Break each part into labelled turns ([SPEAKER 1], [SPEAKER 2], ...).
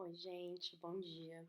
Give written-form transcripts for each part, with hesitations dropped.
[SPEAKER 1] Oi, gente, bom dia.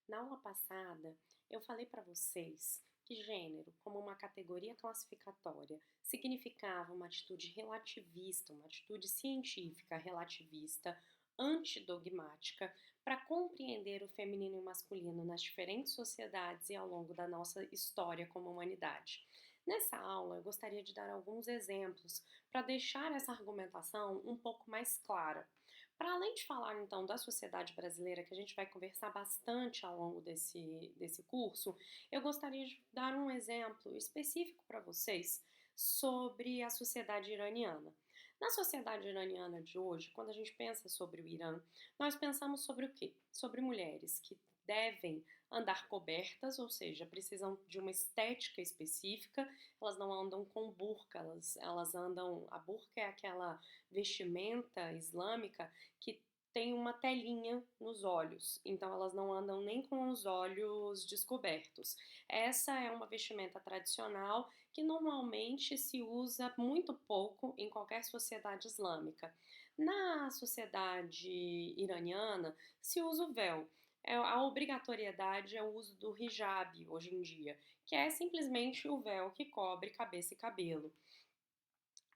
[SPEAKER 1] Na aula passada, eu falei para vocês que gênero, como uma categoria classificatória, significava uma atitude relativista, uma atitude científica relativista, antidogmática, para compreender o feminino e o masculino nas diferentes sociedades e ao longo da nossa história como humanidade. Nessa aula, eu gostaria de dar alguns exemplos para deixar essa argumentação um pouco mais clara. Para além de falar então da sociedade brasileira, que a gente vai conversar bastante ao longo desse curso, eu gostaria de dar um exemplo específico para vocês sobre a sociedade iraniana. Na sociedade iraniana de hoje, quando a gente pensa sobre o Irã, nós pensamos sobre o quê? Sobre mulheres que devem andar cobertas, ou seja, precisam de uma estética específica, elas não andam com burca, elas andam. A burca é aquela vestimenta islâmica que tem uma telinha nos olhos, então elas não andam nem com os olhos descobertos. Essa é uma vestimenta tradicional que normalmente se usa muito pouco em qualquer sociedade islâmica. Na sociedade iraniana se usa o véu. A obrigatoriedade é o uso do hijab hoje em dia, que é simplesmente o véu que cobre cabeça e cabelo.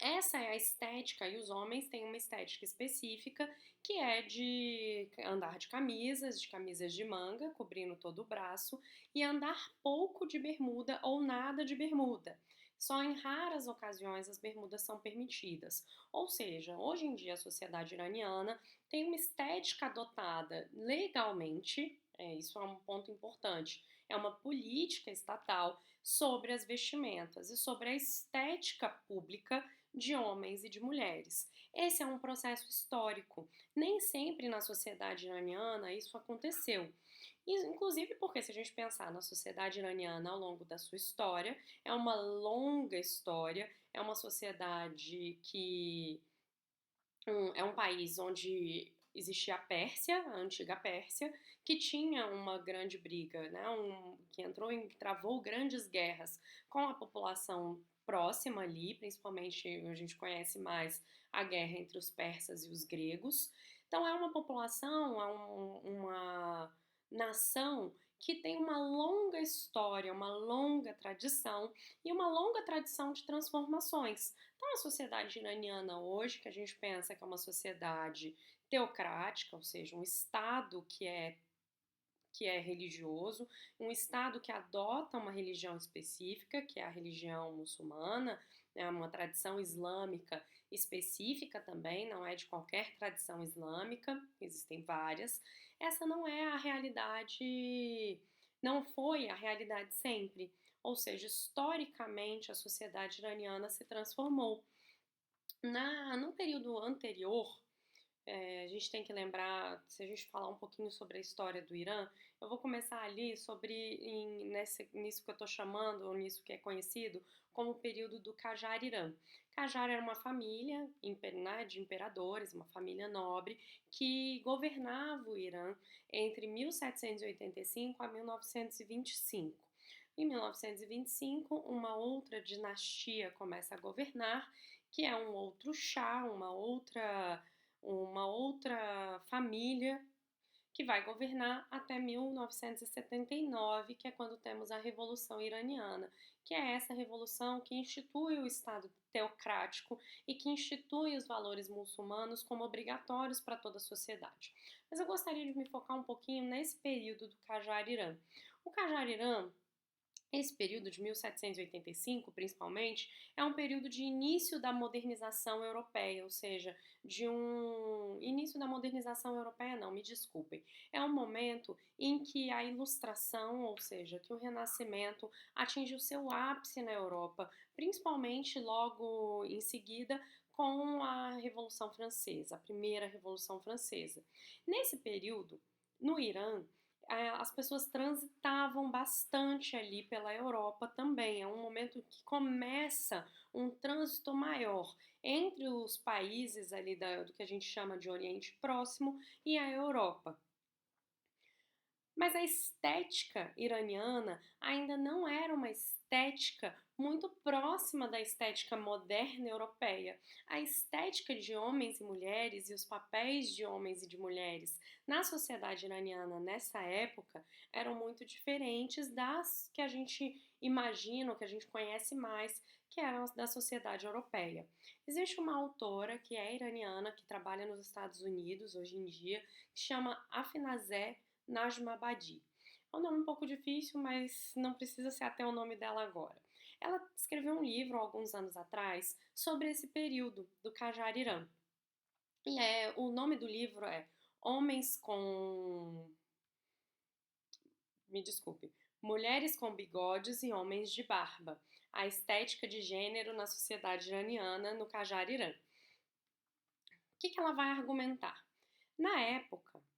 [SPEAKER 1] Essa é a estética, e os homens têm uma estética específica, que é de andar de camisas de manga, cobrindo todo o braço, e andar pouco de bermuda ou nada de bermuda. Só em raras ocasiões as bermudas são permitidas. Ou seja, hoje em dia a sociedade iraniana tem uma estética adotada legalmente, isso é um ponto importante, é uma política estatal sobre as vestimentas e sobre a estética pública de homens e de mulheres. Esse é um processo histórico. Nem sempre na sociedade iraniana isso aconteceu. Inclusive porque, se a gente pensar na sociedade iraniana ao longo da sua história, é uma longa história, é uma sociedade que é um país onde existia a Pérsia, a antiga Pérsia, que tinha uma grande briga, né, que travou grandes guerras com a população próxima ali, principalmente a gente conhece mais a guerra entre os persas e os gregos. Então é uma população, uma nação que tem uma longa história, uma longa tradição e uma longa tradição de transformações. Então, a sociedade iraniana hoje, que a gente pensa que é uma sociedade teocrática, ou seja, um Estado que é religioso, um Estado que adota uma religião específica, que é a religião muçulmana, é uma tradição islâmica específica também, não é de qualquer tradição islâmica, existem várias. Essa não é a realidade, não foi a realidade sempre. Ou seja, historicamente a sociedade iraniana se transformou. No período anterior, a gente tem que lembrar, se a gente falar um pouquinho sobre a história do Irã, eu vou começar ali nisso que eu estou chamando, ou nisso que é conhecido como o período do Qajar Irã. Qajar era uma família, né, de imperadores, uma família nobre, que governava o Irã entre 1785 a 1925. Em 1925, uma outra dinastia começa a governar, que é um outro chá, uma outra família que vai governar até 1979, que é quando temos a Revolução Iraniana, que é essa revolução que institui o Estado teocrático e que institui os valores muçulmanos como obrigatórios para toda a sociedade. Mas eu gostaria de me focar um pouquinho nesse período do Qajar Irã. O Qajar Irã, esse período de 1785, principalmente, é um período de início da modernização europeia, ou seja, de um início da modernização europeia, não, me desculpem. É um momento em que a ilustração, ou seja, que o Renascimento atinge o seu ápice na Europa, principalmente logo em seguida com a Revolução Francesa, a primeira Revolução Francesa. Nesse período, no Irã, as pessoas transitavam bastante ali pela Europa também. É um momento que começa um trânsito maior entre os países ali do que a gente chama de Oriente Próximo e a Europa. Mas a estética iraniana ainda não era uma estética muito próxima da estética moderna europeia. A estética de homens e mulheres e os papéis de homens e de mulheres na sociedade iraniana nessa época eram muito diferentes das que a gente imagina, ou que a gente conhece mais, que eram as da sociedade europeia. Existe uma autora que é iraniana, que trabalha nos Estados Unidos hoje em dia, que chama Afinazeh Najmabadi. É um nome um pouco difícil, mas não precisa ser até o nome dela agora. Ela escreveu um livro há alguns anos atrás sobre esse período do Qajar Irã. O nome do livro é Homens com. Me desculpe. Mulheres com bigodes e homens de barba. A estética de gênero na sociedade iraniana no Qajar Irã. O que ela vai argumentar?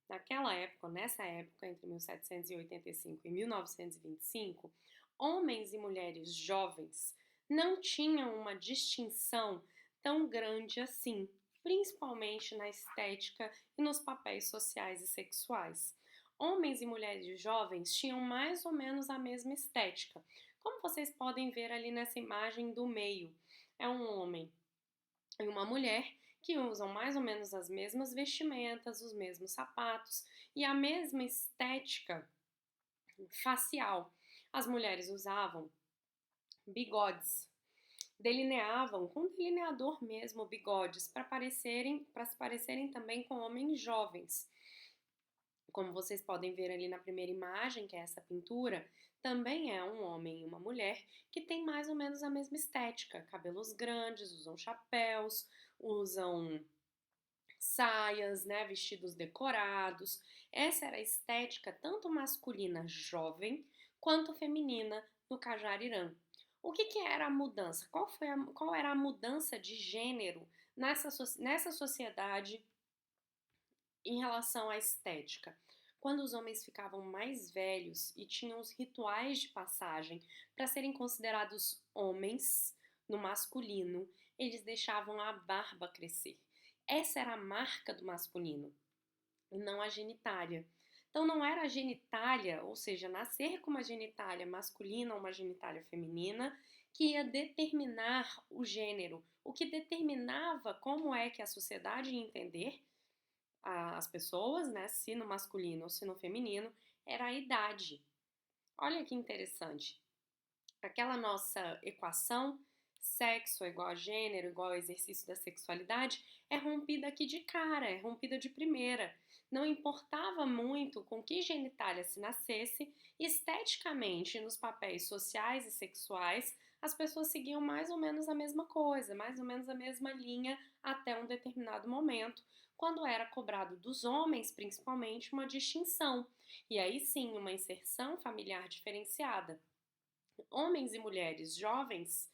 [SPEAKER 1] Naquela época, nessa época, entre 1785 e 1925, homens e mulheres jovens não tinham uma distinção tão grande assim, principalmente na estética e nos papéis sociais e sexuais. Homens e mulheres jovens tinham mais ou menos a mesma estética. Como vocês podem ver ali nessa imagem do meio, é um homem e uma mulher que usam mais ou menos as mesmas vestimentas, os mesmos sapatos e a mesma estética facial. As mulheres usavam bigodes, delineavam com delineador mesmo bigodes para se parecerem também com homens jovens. Como vocês podem ver ali na primeira imagem, que é essa pintura, também é um homem e uma mulher que tem mais ou menos a mesma estética. Cabelos grandes, usam chapéus, usam saias, né, vestidos decorados. Essa era a estética tanto masculina jovem quanto feminina no Qajar Irã. O que era a mudança? Qual era a mudança de gênero nessa sociedade em relação à estética? Quando os homens ficavam mais velhos e tinham os rituais de passagem para serem considerados homens no masculino, eles deixavam a barba crescer. Essa era a marca do masculino, e não a genitália. Então não era a genitália, ou seja, nascer com uma genitália masculina ou uma genitália feminina, que ia determinar o gênero. O que determinava como é que a sociedade ia entender as pessoas, né, se no masculino ou se no feminino, era a idade. Olha que interessante. Aquela nossa equação, sexo é igual a gênero, igual ao exercício da sexualidade, é rompida aqui de cara, é rompida de primeira. Não importava muito com que genitália se nascesse, esteticamente, nos papéis sociais e sexuais, as pessoas seguiam mais ou menos a mesma coisa, mais ou menos a mesma linha até um determinado momento, quando era cobrado dos homens, principalmente, uma distinção. E aí sim, uma inserção familiar diferenciada. Homens e mulheres jovens,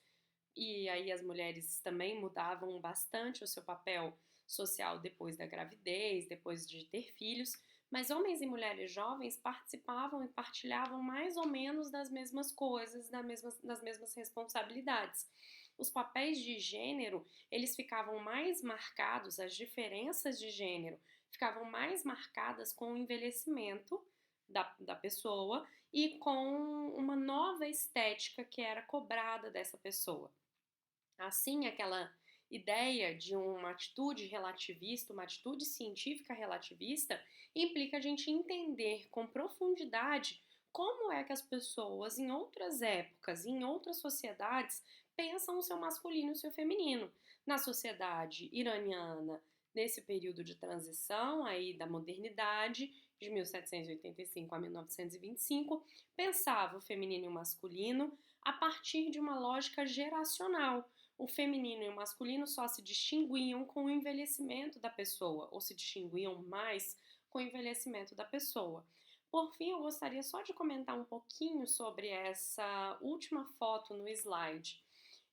[SPEAKER 1] e aí as mulheres também mudavam bastante o seu papel social depois da gravidez, depois de ter filhos, mas homens e mulheres jovens participavam e partilhavam mais ou menos das mesmas coisas, das mesmas responsabilidades. Os papéis de gênero, eles ficavam mais marcados, as diferenças de gênero ficavam mais marcadas com o envelhecimento da pessoa e com uma nova estética que era cobrada dessa pessoa. Assim, aquela ideia de uma atitude relativista, uma atitude científica relativista, implica a gente entender com profundidade como é que as pessoas em outras épocas, em outras sociedades, pensam o seu masculino e o seu feminino. Na sociedade iraniana, nesse período de transição aí da modernidade, de 1785 a 1925, pensava o feminino e o masculino a partir de uma lógica geracional. O feminino e o masculino só se distinguiam com o envelhecimento da pessoa, ou se distinguiam mais com o envelhecimento da pessoa. Por fim, eu gostaria só de comentar um pouquinho sobre essa última foto no slide.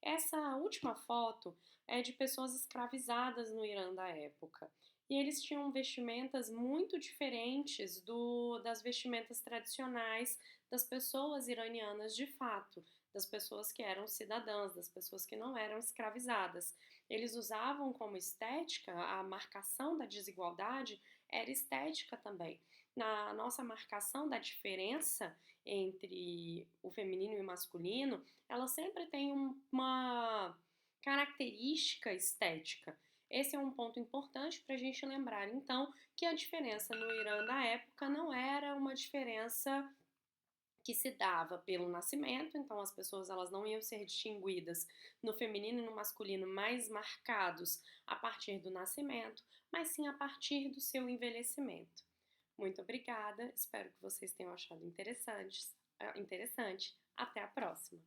[SPEAKER 1] Essa última foto é de pessoas escravizadas no Irã da época. E eles tinham vestimentas muito diferentes das vestimentas tradicionais das pessoas iranianas de fato, das pessoas que eram cidadãs, das pessoas que não eram escravizadas. Eles usavam como estética, a marcação da desigualdade era estética também. na nossa marcação da diferença entre o feminino e o masculino, ela sempre tem uma característica estética. Esse é um ponto importante para a gente lembrar, então, que a diferença no Irã da época não era uma diferença que se dava pelo nascimento, então as pessoas elas não iam ser distinguidas no feminino e no masculino mais marcados a partir do nascimento, mas sim a partir do seu envelhecimento. Muito obrigada, espero que vocês tenham achado interessante. Até a próxima!